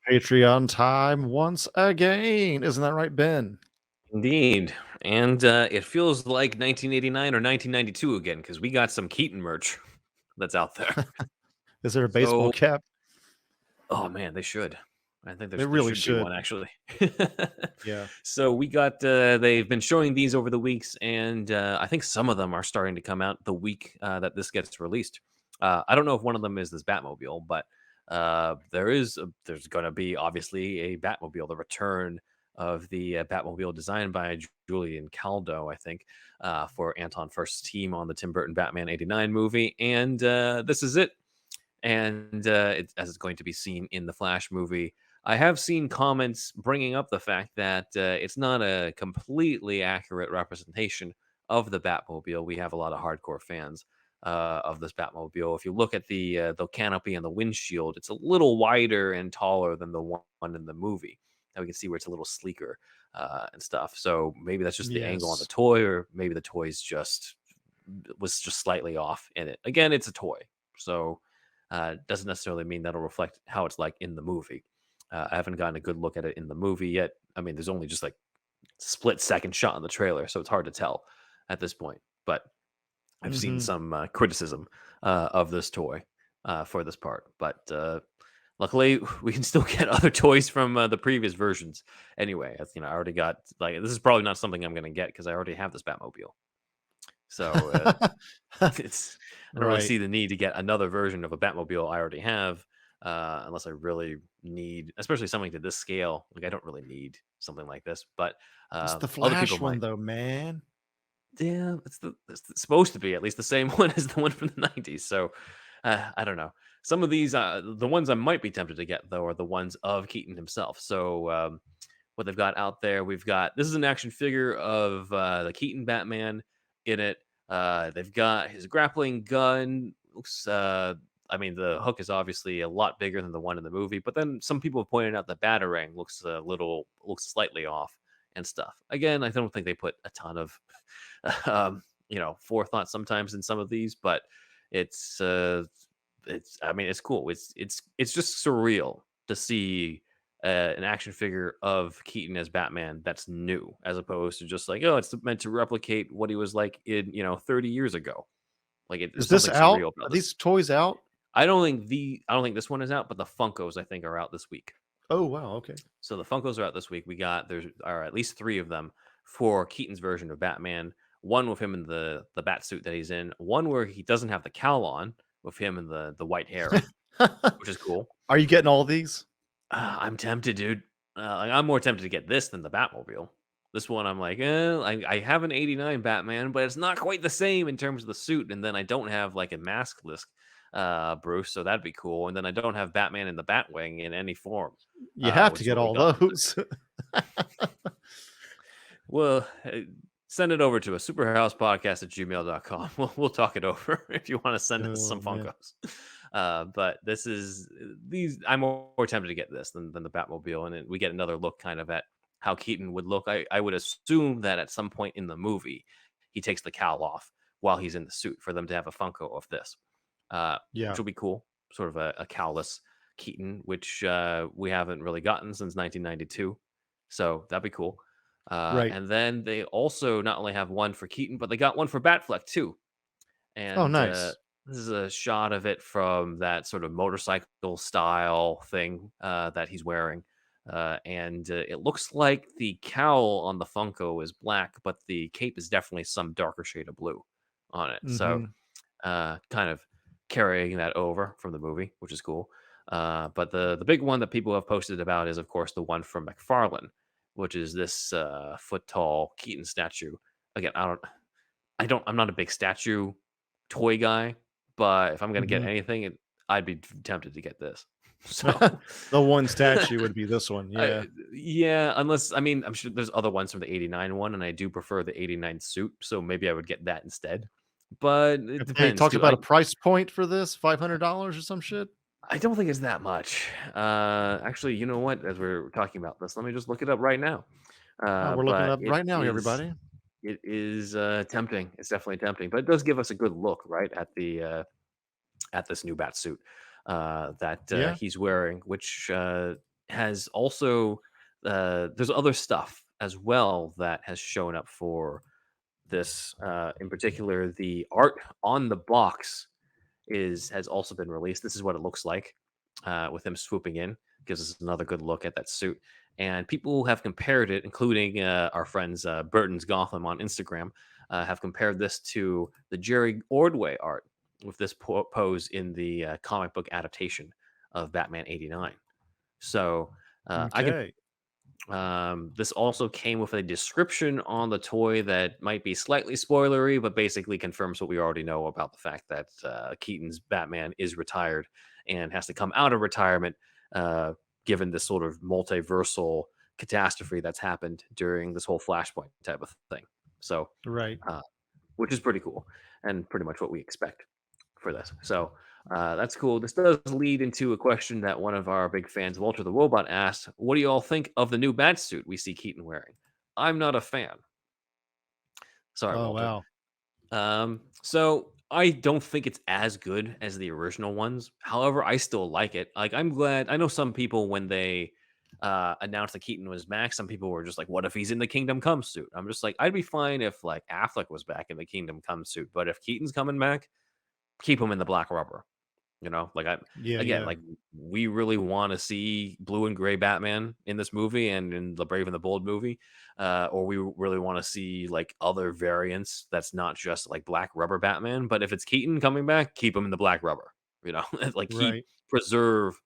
Patreon time once again. Isn't that right, Ben? Indeed. And it feels like 1989 or 1992 again because we got some Keaton merch that's out there. Is there a baseball So, cap? oh man, they should. I think They there really should be should. one actually. Yeah. So we got they've been showing these over the weeks, and I think some of them are starting to come out the week that this gets released. I don't know if one of them is this Batmobile, but there's going to be obviously a Batmobile, the return of the Batmobile designed by Julian Caldo, I think, for Anton First's team on the Tim Burton Batman '89 movie, and this is it. And as it's going to be seen in the Flash movie. I have seen comments bringing up the fact that it's not a completely accurate representation of the Batmobile. We have a lot of hardcore fans of this Batmobile. If you look at the canopy and the windshield, it's a little wider and taller than the one in the movie. Now we can see where it's a little sleeker and stuff. So maybe that's just the angle on the Yes. toy, or maybe the toy's just was just slightly off in it. Again, it's a toy, so doesn't necessarily mean that'll reflect how it's like in the movie. I haven't gotten a good look at it in the movie yet. I mean, there's only just like split second shot in the trailer, so it's hard to tell at this point. But I've seen Mhm. some criticism of this toy for this part. But luckily, we can still get other toys from the previous versions. Anyway, as, I already got like this is probably not something I'm going to get because I already have this Batmobile. So it's I don't really Right. see the need to get another version of a Batmobile I already have, unless I really need, especially something to this scale. Like I don't really need something like this, but It's the other people Flash one might. though, man. Yeah, supposed to be at least the same one as the one from the '90s. So I don't know. Some of these, the ones I might be tempted to get though, are the ones of Keaton himself. So what they've got out there, we've got this is an action figure of the Keaton Batman in it. They've got his grappling gun. Looks, I mean, the hook is obviously a lot bigger than the one in the movie, but then some people have pointed out the batarang looks slightly off and stuff. Again, I don't think they put a ton of forethought sometimes in some of these, but it's I mean, it's cool. It's just surreal to see an action figure of Keaton as Batman that's new, as opposed to just like, oh, it's meant to replicate what he was like in 30 years ago. Like Is there's this something out? surreal about Are this. these toys out? I don't think this one is out, but the Funkos I think are out this week. Oh, wow, okay. So the Funkos are out this week. There are at least three of them for Keaton's version of Batman. One with him in the bat suit that he's in. One where he doesn't have the cowl on, with him in the white hair, which is cool. Are you getting all these? I'm tempted, dude. Like, I'm more tempted to get this than the Batmobile. This one, I'm like, I have an '89 Batman, but it's not quite the same in terms of the suit. And then I don't have like a maskless Bruce, so that'd be cool. And then I don't have Batman in the Batwing in any form, You have to which is get what we all got. those. Well, send it over to us, superhousepodcast@gmail.com. We'll talk it over if you want to send us some Oh, man. Funkos. But this is these. I'm more tempted to get this than the Batmobile, and we get another look kind of at how Keaton would look. I would assume that at some point in the movie, he takes the cowl off while he's in the suit for them to have a Funko of this, which Yeah, will be cool. Sort of a cowless Keaton, which we haven't really gotten since 1992. So that'd be cool. right. And then they also not only have one for Keaton, but they got one for Batfleck too. Oh, And nice. this is a shot of it from that sort of motorcycle style thing that he's wearing. And it looks like the cowl on the Funko is black, but the cape is definitely some darker shade of blue on it. So Mhm. kind of carrying that over from the movie, which is cool. But the big one that people have posted about is, of course, the one from McFarlane, which is this foot tall Keaton statue. Again, I'm not a big statue toy guy, but if I'm gonna get Mhm. anything, I'd be tempted to get this. So, The one statue would be this one, I, yeah. yeah, unless I mean, I'm sure there's other ones from the '89 one, and I do prefer the '89 suit, so maybe I would get that instead. But it If they depends talked too. about a price point for this, $500 or some shit? I don't think it's that much. Actually, you know what? As we're talking about this, let me just look it up right now. Oh, we're looking it But up right now, everybody. it is tempting. It's definitely tempting, but it does give us a good look, right, at this new bat suit that Yeah. he's wearing, which has also there's other stuff as well that has shown up for this. In particular, the art on the box is has also been released. This is what it looks like with him swooping in. Gives us another good look at that suit. And people have compared it, including our friends Burton's Gotham on Instagram, have compared this to the Jerry Ordway art with this pose in the comic book adaptation of Batman '89. So I can Okay. this also came with a description on the toy that might be slightly spoilery, but basically confirms what we already know about the fact that Keaton's Batman is retired and has to come out of retirement, uh, given this sort of multiversal catastrophe that's happened during this whole Flashpoint type of thing. So, Right. uh, which is pretty cool and pretty much what we expect for this. So that's cool. This does lead into a question that one of our big fans, Walter the Robot, asked: "What do you all think of the new Batsuit we see Keaton wearing?" I'm not a fan. Sorry, Oh, Walter. wow. So I don't think it's as good as the original ones. However, I still like it. Like, I'm glad. I know some people when they announced that Keaton was back, some people were just like, "What if he's in the Kingdom Come suit?" I'm just like, I'd be fine if like Affleck was back in the Kingdom Come suit, but if Keaton's coming back, keep him in the black rubber. Like I Yeah, again, yeah. like we really want to see blue and gray Batman in this movie and in the Brave and the Bold movie, or we really want to see like other variants that's not just like black rubber Batman. But if it's Keaton coming back, keep him in the black rubber. Like keep Right. preserve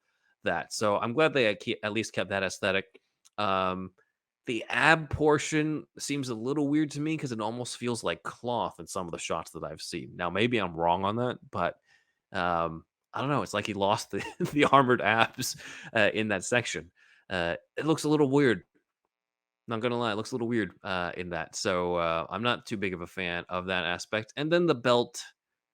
that. So I'm glad they at least kept that aesthetic. Um, the ab portion seems a little weird to me because it almost feels like cloth in some of the shots that I've seen. Now maybe I'm wrong on that, but I don't know. It's like he lost the the armored abs in that section. It looks a little weird. Not gonna lie, it looks a little weird in that. So I'm not too big of a fan of that aspect. And then the belt.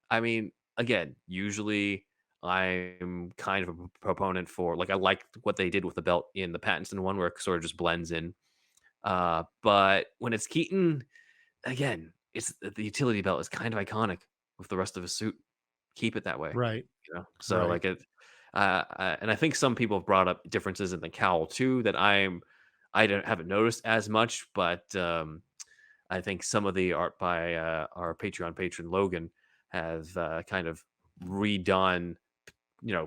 I mean, again, usually I'm kind of a proponent for like I like what they did with the belt in the Pattinson one, where it sort of just blends in. But when it's Keaton, again, it's the utility belt is kind of iconic with the rest of his suit. Keep it that way. Right. So Right. like it, and I think some people have brought up differences in the cowl too that I don't haven't noticed as much, but I think some of the art by our Patreon patron Logan have kind of redone,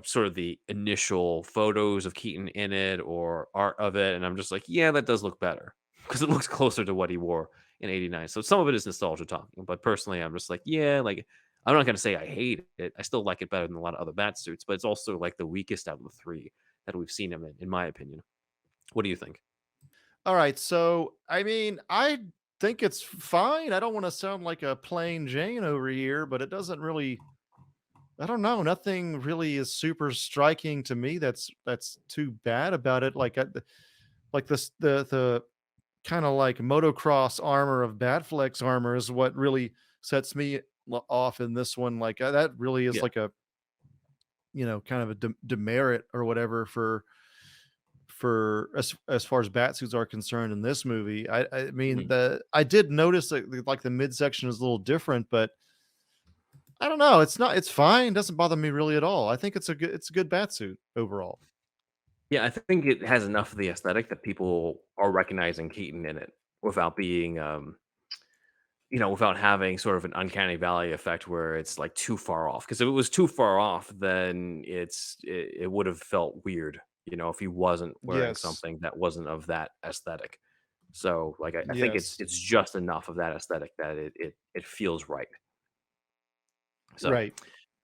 sort of the initial photos of Keaton in it or art of it, and I'm just like, yeah, that does look better because it looks closer to what he wore in '89. So some of it is nostalgia talking, but personally, I'm just like, yeah, like I'm not gonna say I hate it. I still like it better than a lot of other bat suits, but it's also like the weakest out of the three that we've seen him in my opinion. What do you think? All right. So, I mean, I think it's fine. I don't want to sound like a plain Jane over here, but it doesn't really, I don't know, nothing really is super striking to me that's too bad about it. Like this the kind of like motocross armor of Batfleck's armor is what really sets me off in this one. Like that really is Yeah. like a, kind of a demerit or whatever for as far as batsuits are concerned in this movie. I mean, Mhm. I did notice that like the midsection is a little different, but I don't know. It's fine. Doesn't bother me really at all. I think it's a good batsuit overall. Yeah, I think it has enough of the aesthetic that people are recognizing Keaton in it without being without having sort of an uncanny valley effect where it's like too far off. Because if it was too far off, then it would have felt weird, if he wasn't wearing Yes. something that wasn't of that aesthetic. So like I think it's Yes. it's just enough of that aesthetic that it feels right. So Right.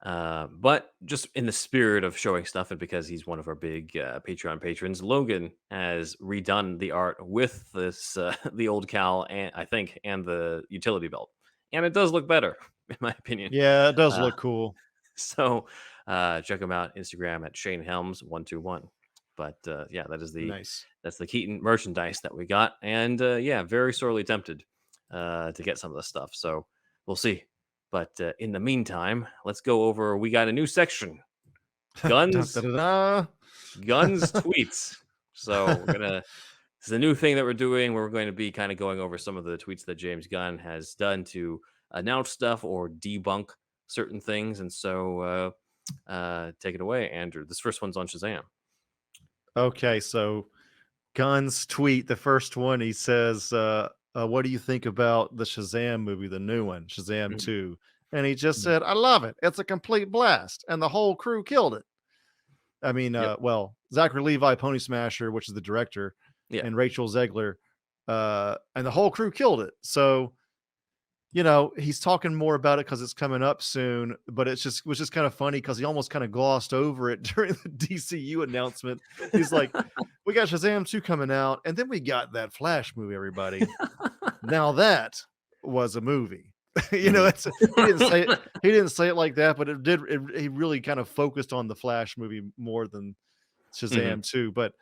but just in the spirit of showing stuff, and because he's one of our big Patreon patrons, Logan has redone the art with this the old cowl and I think and the utility belt, and it does look better in my opinion. Yeah, it does Uh, look cool. so check him out Instagram at Shane Helms 121. But yeah, Nice. that's the Keaton merchandise that we got, and yeah, very sorely tempted to get some of this stuff. So we'll see. But in the meantime, let's go over. We got a new section: Dun, da, guns, da, guns, da. tweets. So we're gonna. This is a new thing that we're doing. We're going to be kind of going over some of the tweets that James Gunn has done to announce stuff or debunk certain things. And so, take it away, Andrew. This first one's on Shazam. Okay, so Gunn's tweet, the first one, he says, "What do you think about the Shazam movie, the new one, Shazam Mhm, 2?" And he just mhm. said, "I love it. It's a complete blast, and the whole crew killed it." I mean, Yep. well, Zachary Levi, Pony Smasher, which is the director, Yeah. and Rachel Zegler, and the whole crew killed it. So, you know, he's talking more about it because it's coming up soon, but it's just was just kind of funny because he almost kind of glossed over it during the DCU announcement. He's like, "We got Shazam 2 coming out, and then we got that Flash movie, everybody. Now that was a movie." You know, Mhm. that's he didn't say it like that, but it did he really kind of focused on the Flash movie more than Mhm. Shazam 2, but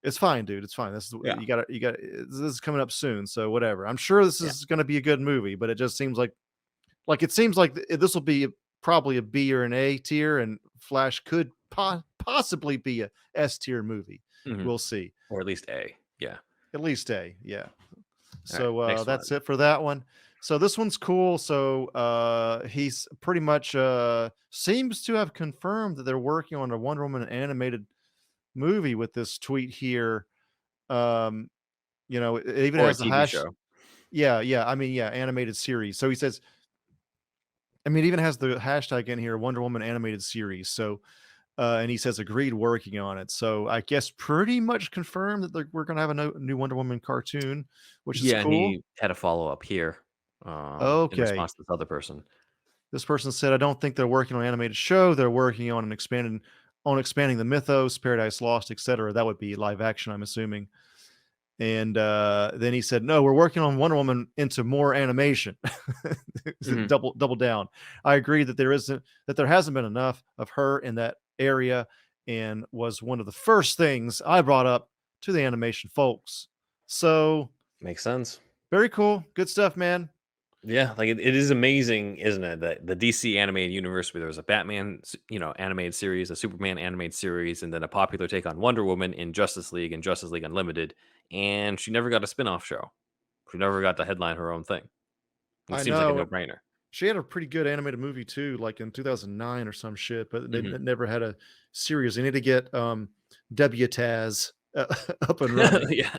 it's fine, dude. It's fine. This is Yeah. you gotta this is coming up soon, so whatever. I'm sure this Yeah. is gonna be a good movie, but it just seems like it seems like this will be probably a B or an A tier, and Flash could possibly be a S tier movie. Mhm. We'll see. Or at least A. Yeah. At least A, yeah. All right. So Next that's one. it for that one. So this one's cool. So he's pretty much seems to have confirmed that they're working on a Wonder Woman animated movie with this tweet here. Um, you know, it even Or a has the TV hash. show. Yeah, yeah. I mean, yeah, animated series. So he says, I mean, it even has the hashtag in here, Wonder Woman animated series. So, and he says agreed working on it. So I guess pretty much confirmed that we're going to have a new Wonder Woman cartoon, which is Yeah, and cool. he had a follow-up here, in Okay. response to this other person. This person said, I don't think they're working on an animated show. They're working on expanding the mythos, Paradise Lost, etc. That would be live action, I'm assuming. And then he said, "No, we're working on Wonder Woman into more animation." Mhm. Double down. I agree that there hasn't been enough of her in that area, and was one of the first things I brought up to the animation folks. So Makes sense. very cool, good stuff, man. Yeah, like it is amazing, isn't it? That the DC animated universe where there was a Batman, animated series, a Superman animated series, and then a popular take on Wonder Woman in Justice League and Justice League Unlimited, and she never got a spin-off show. She never got to headline her own thing. It I seems like a know no-brainer. she had a pretty good animated movie too, like in 2009 or some shit, but they Mhm. never had a series. They need to get W Taz up and running. Yeah,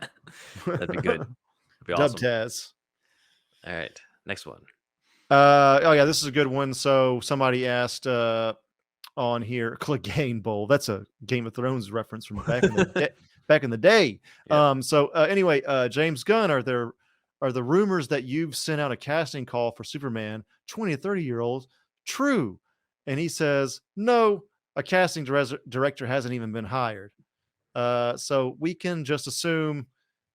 that'd be good. That'd be Dub awesome. Taz. All right, next one. Oh yeah, this is a good one. So somebody asked on here, Clegane Bowl. That's a Game of Thrones reference from back in the day. Yep. So anyway, James Gunn, are the rumors that you've sent out a casting call for Superman 20 to 30-year-olds true? And he says, no, a casting director hasn't even been hired. So we can just assume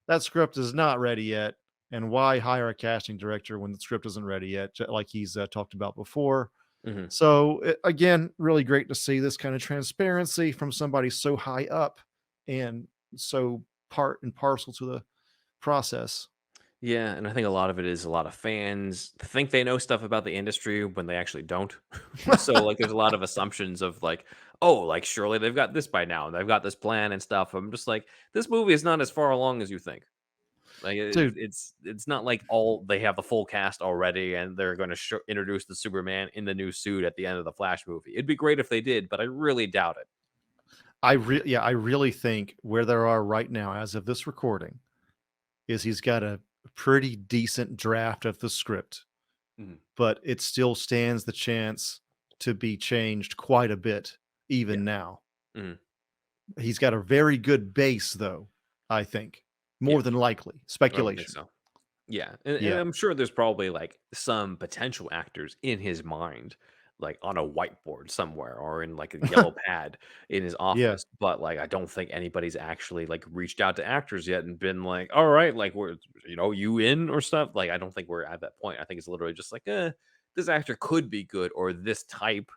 that script is not ready yet. And why hire a casting director when the script isn't ready yet, like he's talked about before? Mhm. So again, really great to see this kind of transparency from somebody so high up and so part and parcel to the process. Yeah, and I think a lot of it is a lot of fans think they know stuff about the industry when they actually don't. So like there's a lot of assumptions of like, oh, like surely they've got this by now. They've got this plan and stuff. I'm just like, this movie is not as far along as you think. Like Dude, it's not like all they have the full cast already and they're going to introduce the Superman in the new suit at the end of the Flash movie. It'd be great if they did, but I really doubt it. I really think where they are right now, as of this recording, is he's got a pretty decent draft of the script, Mhm. but it still stands the chance to be changed quite a bit Yeah. even now. Mhm. He's got a very good base, though, I think. Yeah. More than likely. I would think Speculation. so. Yeah, and Yeah. I'm sure there's probably, like, some potential actors in his mind, like, on a whiteboard somewhere or in, like, a yellow pad in his Yeah. office, but, like, I don't think anybody's actually, like, reached out to actors yet and been like, "Alright, like, we're you in?" or stuff, like, I don't think we're at that point. I think it's literally just like, this actor could be good or this type,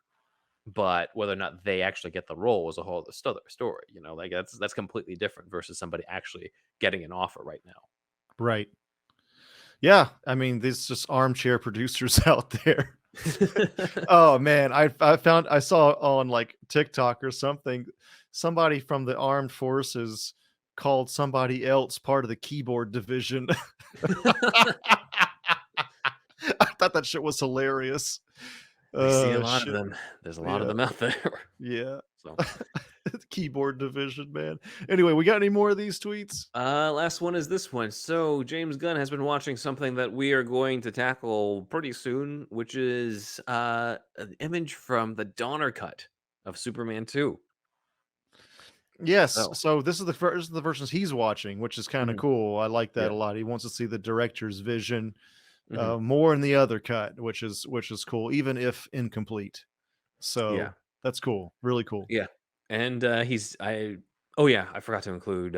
but whether or not they actually get the role is a whole other story, like, that's completely different versus somebody actually getting an offer right now. Right. Yeah, I mean, these just armchair producers out there. Oh man, I saw on like TikTok or something, somebody from the armed forces called somebody else part of the keyboard division. I thought that shit was hilarious. I see a lot of Shit. them. There's a lot of Yeah, them out there. yeah. So, Keyboard division, man. Anyway, we got any more of these tweets? Last one is this one. So James Gunn has been watching something that we are going to tackle pretty soon, which is an image from the Donner cut of Superman 2. Yes. So, So this is the versions he's watching, which is kind of mhm, cool. I like that yeah, a lot. He wants to see the director's vision mhm, more in the other cut, which is cool, even if incomplete. yeah. So that's cool. Really cool. Yeah, and, he's I oh, yeah, I forgot to include,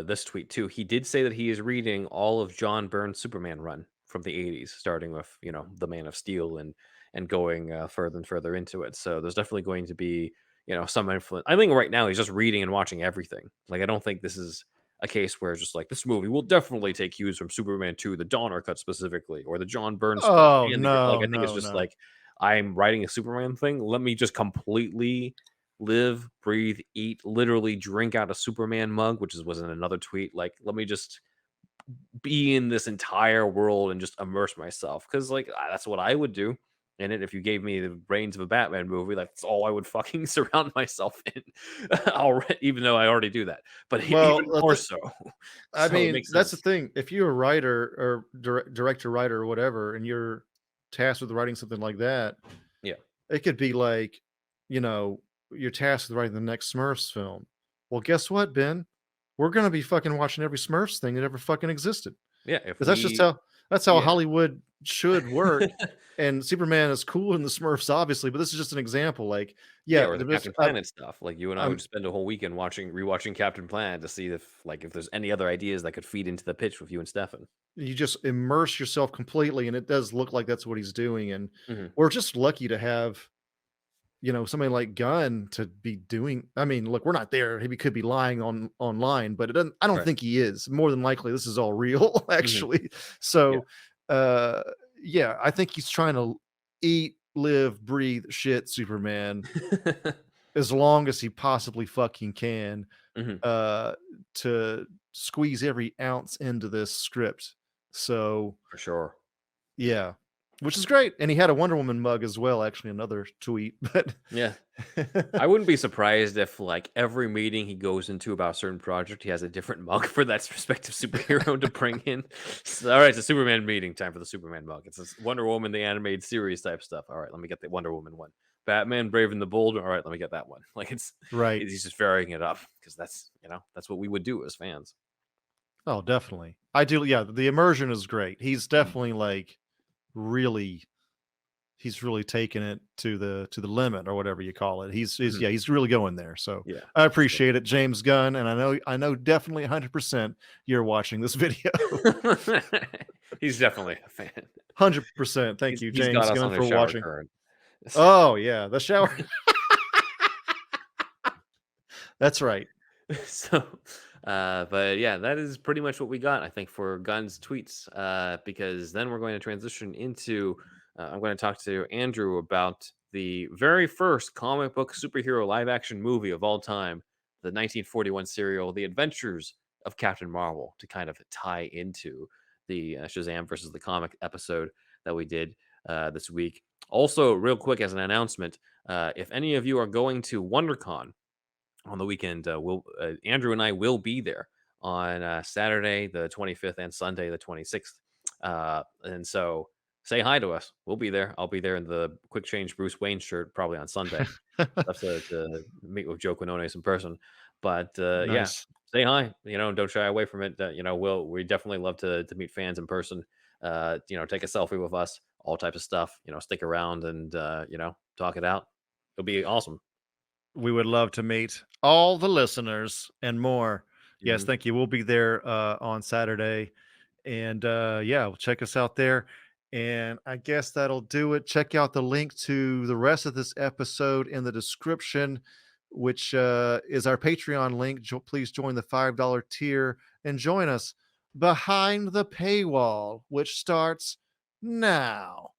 this tweet too. He did say that he is reading all of John Byrne's Superman run from the '80s, starting with, The Man of Steel and going, further and further into it. So there's definitely going to be, some influence. I think right now he's just reading and watching everything. Like, I don't think this is a case where it's just like, "This movie will definitely take cues from Superman 2, the Donner cut specifically, or the John Byrne stuff, Oh and the" like, no, I think it's no, just no. like, I'm writing a Superman thing, let me just completely live, breathe, eat, literally drink out a Superman mug, which was in another tweet. Like, let me just be in this entire world and just immerse myself. Cause like that's what I would do in it. If you gave me the brains of a Batman movie, like, that's all I would fucking surround myself in. Already, even though I already do that, but even Well, more so. I So it mean, makes that's the sense. thing. If you're a writer or director, writer, or whatever, and you're tasked with writing something like that, Yeah. it could be like, you know, you're tasked with writing the next Smurfs film. Well, guess what, Ben? We're gonna be fucking watching every Smurfs thing that ever fucking existed. Yeah. If 'Cause that's just we, how yeah. Hollywood should work. And Superman is cool in the Smurfs, obviously, but this is just an example. Like, Yeah, yeah, or the the best, Captain Planet stuff. Like, you and I I'm would spend a whole weekend rewatching Captain Planet to see if there's any other ideas that could feed into the pitch with you and Stefan. you just immerse yourself completely, and it does look like that's what he's doing. And Mhm. we're just lucky to have, somebody like Gunn to be doing. I mean, look, we're not there. He could be lying online, but it doesn't. I don't Right. think he is. More than likely, this is all real, Mhm. actually. Yeah. So, uh, yeah, I think he's trying to eat, live, breathe, shit Superman as long as he possibly fucking can, Mhm. uh, to squeeze every ounce into this script. So, For sure. yeah, which is great. And he had a Wonder Woman mug as well, actually, another tweet. But Yeah. I wouldn't be surprised if, like, every meeting he goes into about a certain project, he has a different mug for that respective superhero to bring in. So, all right, it's a Superman meeting. Time for the Superman mug. It's a Wonder Woman, the animated series type stuff. All right, let me get the Wonder Woman one. Batman, Brave and the Bold. All right, let me get that one. Like, right. he's just varying it up because that's what we would do as fans. Oh, definitely. I do. Yeah, the immersion is great. He's Mhm. definitely like really he's really taking it to the limit or whatever you call it. He's Mhm. yeah, he's really going there. So Yeah, I for sure. appreciate it, James Gunn, and I know definitely 100% you're watching this video. He's definitely a fan. 100%. Thank you, He's got James us Gunn, on his for shower watching. current. Oh yeah, the shower. That's right. So, but yeah, that is pretty much what we got, I think, for Gunn's tweets. Because then we're going to transition into, I'm going to talk to Andrew about the very first comic book superhero live action movie of all time, the 1941 serial, The Adventures of Captain Marvel, to kind of tie into the Shazam versus the comic episode that we did this week. Also, real quick as an announcement, if any of you are going to WonderCon on the weekend, Andrew and I will be there on Saturday the 25th and Sunday the 26th. And so say hi to us. We'll be there. I'll be there in the quick change Bruce Wayne shirt probably on Sunday. Love to meet with Joe Quinones in person. But yeah, Nice. say hi. Don't shy away from it. We definitely love to meet fans in person. Take a selfie with us, all types of stuff. Stick around and talk it out. It'll be awesome. We would love to meet all the listeners and more. Yes, Mhm. thank you. We'll be there on Saturday. And yeah, well, check us out there. And I guess that'll do it. Check out the link to the rest of this episode in the description, which is our Patreon link. Please join the $5 tier and join us behind the paywall, which starts now.